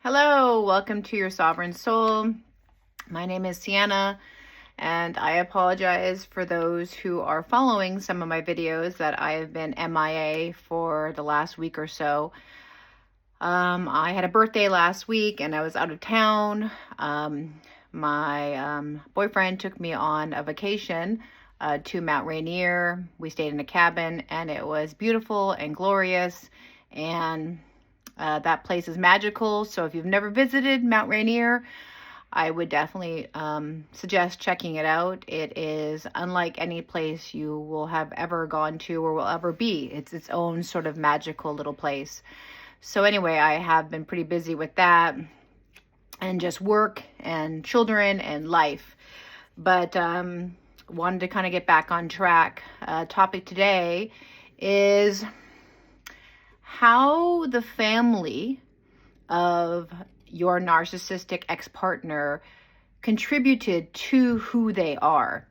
Hello, welcome to Your Sovereign Soul. My name is Sienna, and I apologize for those who are following some of my videos that I have been MIA for the last week or so. I had a birthday last week and I was out of town. My boyfriend took me on a vacation to Mount Rainier. We stayed in a cabin and it was beautiful and glorious, and that place is magical. So if you've never visited Mount Rainier, I would definitely suggest checking it out. It is unlike any place you will have ever gone to or will ever be. It's its own sort of magical little place. So anyway, I have been pretty busy with that and just work and children and life. But wanted to kind of get back on track. Topic today is how the family of your narcissistic ex-partner contributed to who they are.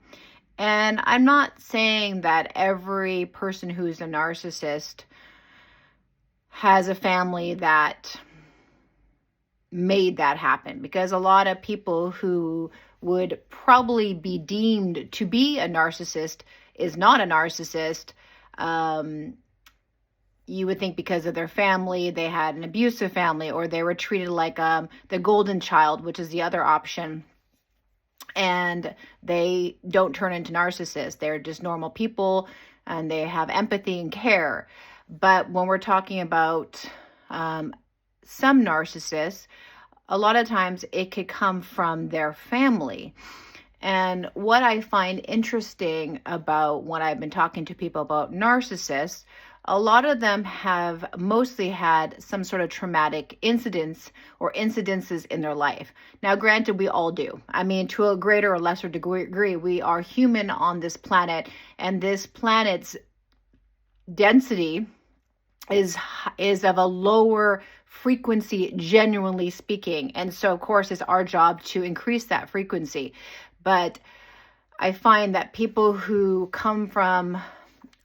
And I'm not saying that every person who's a narcissist has a family that made that happen, because a lot of people who would probably be deemed to be a narcissist is not a narcissist. You would think because of their family, they had an abusive family, or they were treated like the golden child, which is the other option. And they don't turn into narcissists. They're just normal people and they have empathy and care. But when we're talking about some narcissists, a lot of times it could come from their family. And what I find interesting about when I've been talking to people about narcissists, a lot of them have mostly had some sort of traumatic incidents or incidences in their life. Now, granted, we all do. I mean, to a greater or lesser degree, we are human on this planet, and this planet's density is of a lower frequency, genuinely speaking. And so, of course, it's our job to increase that frequency. But I find that people who come from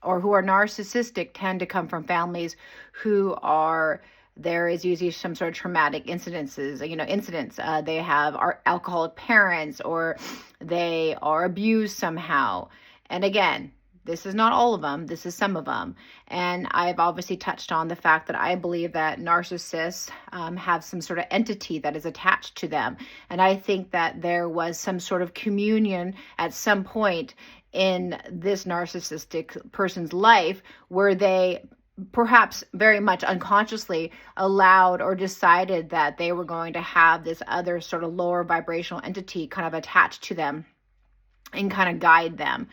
or who are narcissistic tend to come from families who are, there is usually some sort of traumatic incidents. They have alcoholic parents, or they are abused somehow. And again, this is not all of them. This is some of them. And I've obviously touched on the fact that I believe that narcissists have some sort of entity that is attached to them. And I think that there was some sort of communion at some point in this narcissistic person's life where they perhaps very much unconsciously allowed or decided that they were going to have this other sort of lower vibrational entity kind of attached to them and kind of guide them.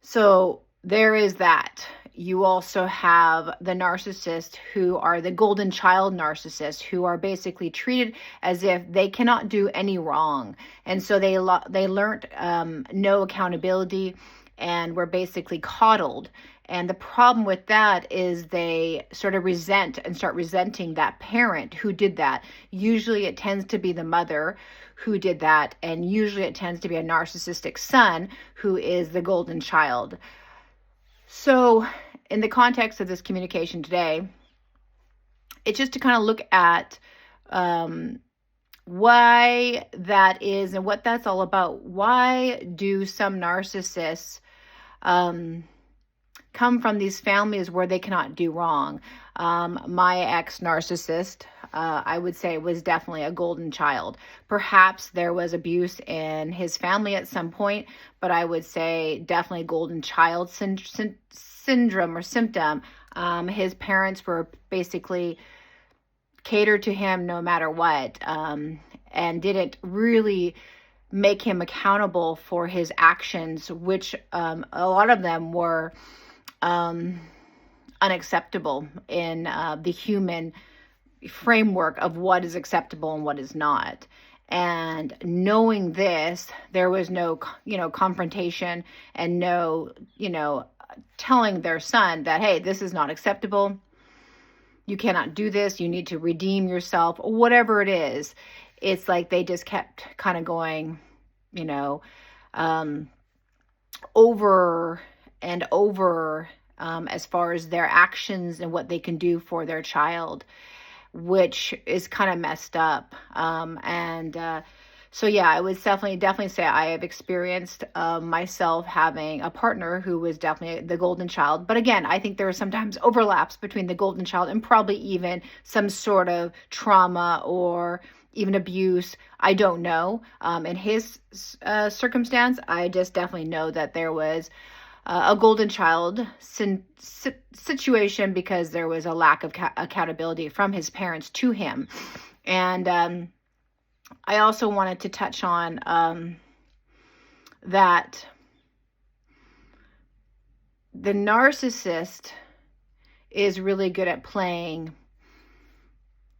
So there is that. You also have the narcissists who are the golden child narcissists, who are basically treated as if they cannot do any wrong. And so they learned no accountability and were basically coddled. And the problem with that is they sort of resent and start resenting that parent who did that. Usually it tends to be the mother who did that, and usually it tends to be a narcissistic son who is the golden child. So in the context of this communication today, it's just to kind of look at why that is and what that's all about. Why do some narcissists come from these families where they cannot do wrong? My ex-narcissist, I would say, was definitely a golden child. Perhaps there was abuse in his family at some point, but I would say definitely golden child syndrome or symptom. His parents were basically catered to him no matter what, and didn't really make him accountable for his actions, which a lot of them were unacceptable in the human framework of what is acceptable and what is not. And knowing this, there was no, confrontation and no, telling their son that, hey, this is not acceptable. You cannot do this. You need to redeem yourself, or whatever it is. It's like they just kept kind of going, over and over as far as their actions and what they can do for their child. which is kind of messed up. So yeah, I would definitely say I have experienced myself having a partner who was definitely the golden child. But again, I think there are sometimes overlaps between the golden child and probably even some sort of trauma or even abuse. I don't know. In his circumstance, I just definitely know that there was a golden child situation because there was a lack of accountability from his parents to him. And I also wanted to touch on that the narcissist is really good at playing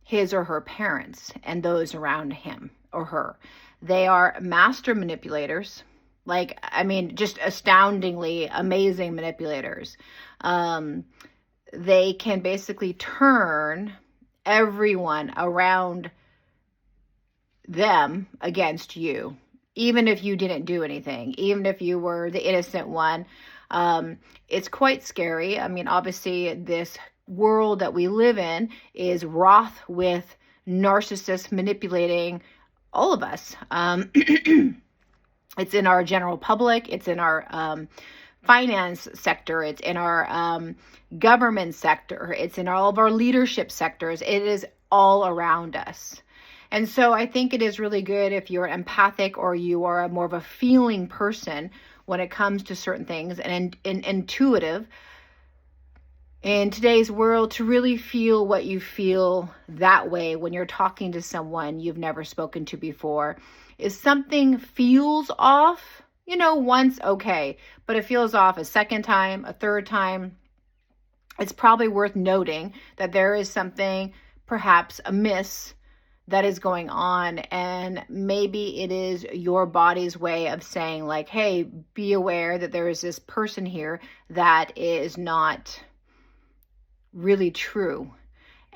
his or her parents and those around him or her. They are master manipulators. Like, I mean, just astoundingly amazing manipulators. They can basically turn everyone around them against you, even if you didn't do anything, even if you were the innocent one. It's quite scary. I mean, obviously, this world that we live in is wrought with narcissists manipulating all of us. It's in our general public. It's in our finance sector. It's in our government sector. It's in all of our leadership sectors. It is all around us. And so I think it is really good if you're empathic or you are more of a feeling person when it comes to certain things and intuitive in today's world, to really feel what you feel that way when you're talking to someone you've never spoken to before. If something feels off, once, okay, but it feels off a second time, a third time, it's probably worth noting that there is something perhaps amiss that is going on, and maybe it is your body's way of saying, like, hey, be aware that there is this person here that is not really true.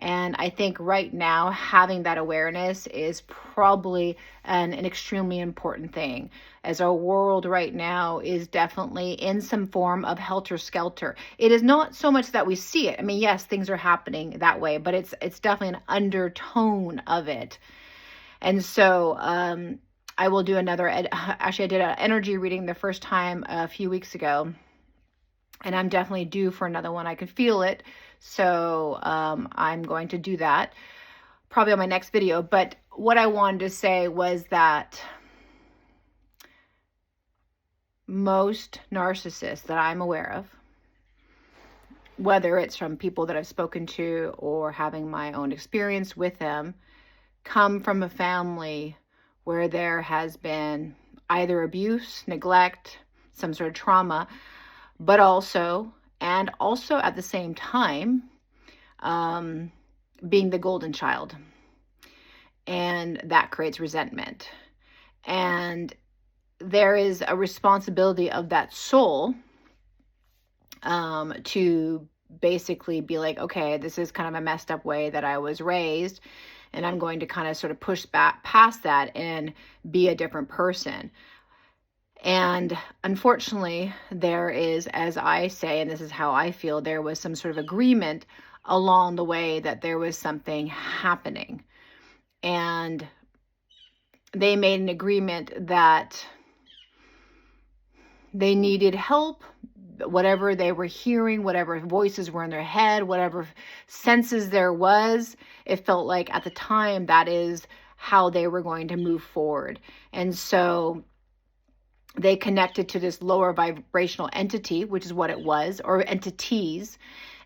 And I think right now having that awareness is probably an extremely important thing, as our world right now is definitely in some form of helter-skelter. It is not so much that we see it. I mean, yes, things are happening that way, but it's definitely an undertone of it. And so I will do another, actually I did an energy reading the first time a few weeks ago, and I'm definitely due for another one. I can feel it. So I'm going to do that probably on my next video. But what I wanted to say was that most narcissists that I'm aware of, whether it's from people that I've spoken to or having my own experience with them, come from a family where there has been either abuse, neglect, some sort of trauma, but also at the same time, being the golden child. And that creates resentment. And there is a responsibility of that soul to basically be like, okay, this is kind of a messed up way that I was raised, and I'm going to kind of sort of push back past that and be a different person. And unfortunately, there is, as I say, and this is how I feel, there was some sort of agreement along the way that there was something happening. And they made an agreement that they needed help, whatever they were hearing, whatever voices were in their head, whatever senses there was, it felt like at the time that is how they were going to move forward. And so they connected to this lower vibrational entity, which is what it was, or entities,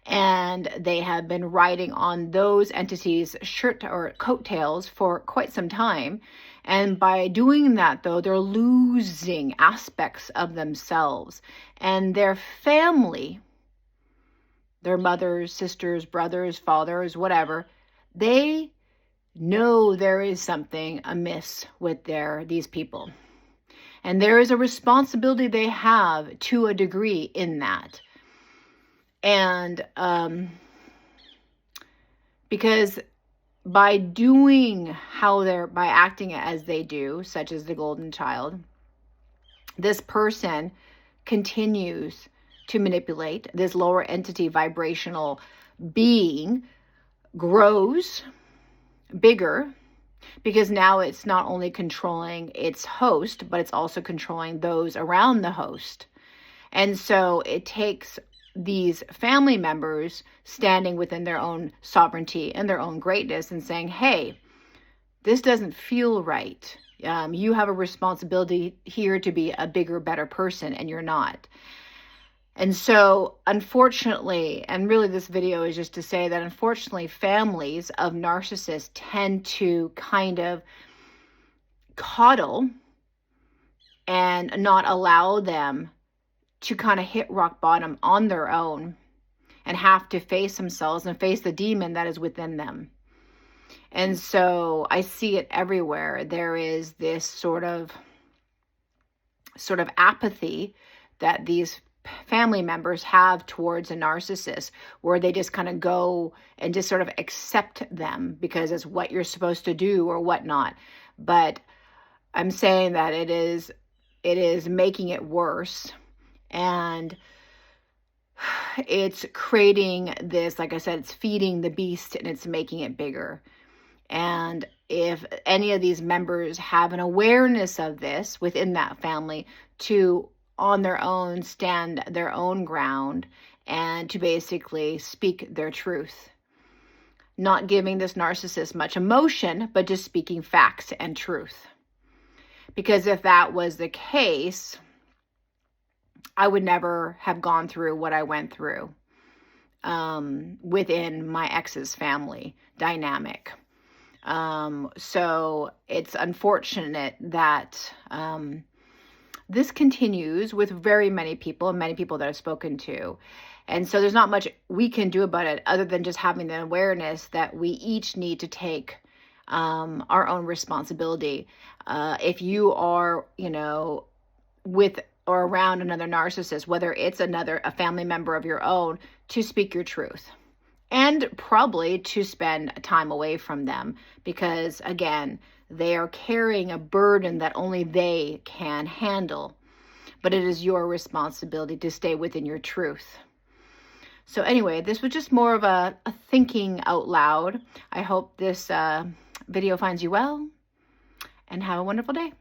and they have been riding on those entities' shirt or coattails for quite some time. And by doing that, though, they're losing aspects of themselves and their family, their mothers, sisters, brothers, fathers, whatever. They know there is something amiss with these people. And there is a responsibility they have to a degree in that. And because by acting as they do, such as the golden child, this person continues to manipulate. This lower entity vibrational being grows bigger, because now it's not only controlling its host, but it's also controlling those around the host. And so it takes these family members standing within their own sovereignty and their own greatness and saying, hey, this doesn't feel right. You have a responsibility here to be a bigger, better person, and you're not. And so, unfortunately, and really this video is just to say that unfortunately, families of narcissists tend to kind of coddle and not allow them to kind of hit rock bottom on their own and have to face themselves and face the demon that is within them. And so I see it everywhere. There is this sort of apathy that these family members have towards a narcissist, where they just kind of go and just sort of accept them because it's what you're supposed to do or whatnot. But I'm saying that it is making it worse, and it's creating this, like I said, it's feeding the beast and it's making it bigger. And if any of these members have an awareness of this within that family, to on their own stand their own ground and to basically speak their truth, not giving this narcissist much emotion, but just speaking facts and truth. Because if that was the case, I would never have gone through what I went through within my ex's family dynamic. So it's unfortunate that this continues with very many people and many people that I've spoken to. And so there's not much we can do about it other than just having the awareness that we each need to take our own responsibility. If you are, with or around another narcissist, whether it's a family member of your own, to speak your truth. And probably to spend time away from them, because again, they are carrying a burden that only they can handle. But it is your responsibility to stay within your truth. So anyway, this was just more of a thinking out loud. I hope this video finds you well, and have a wonderful day.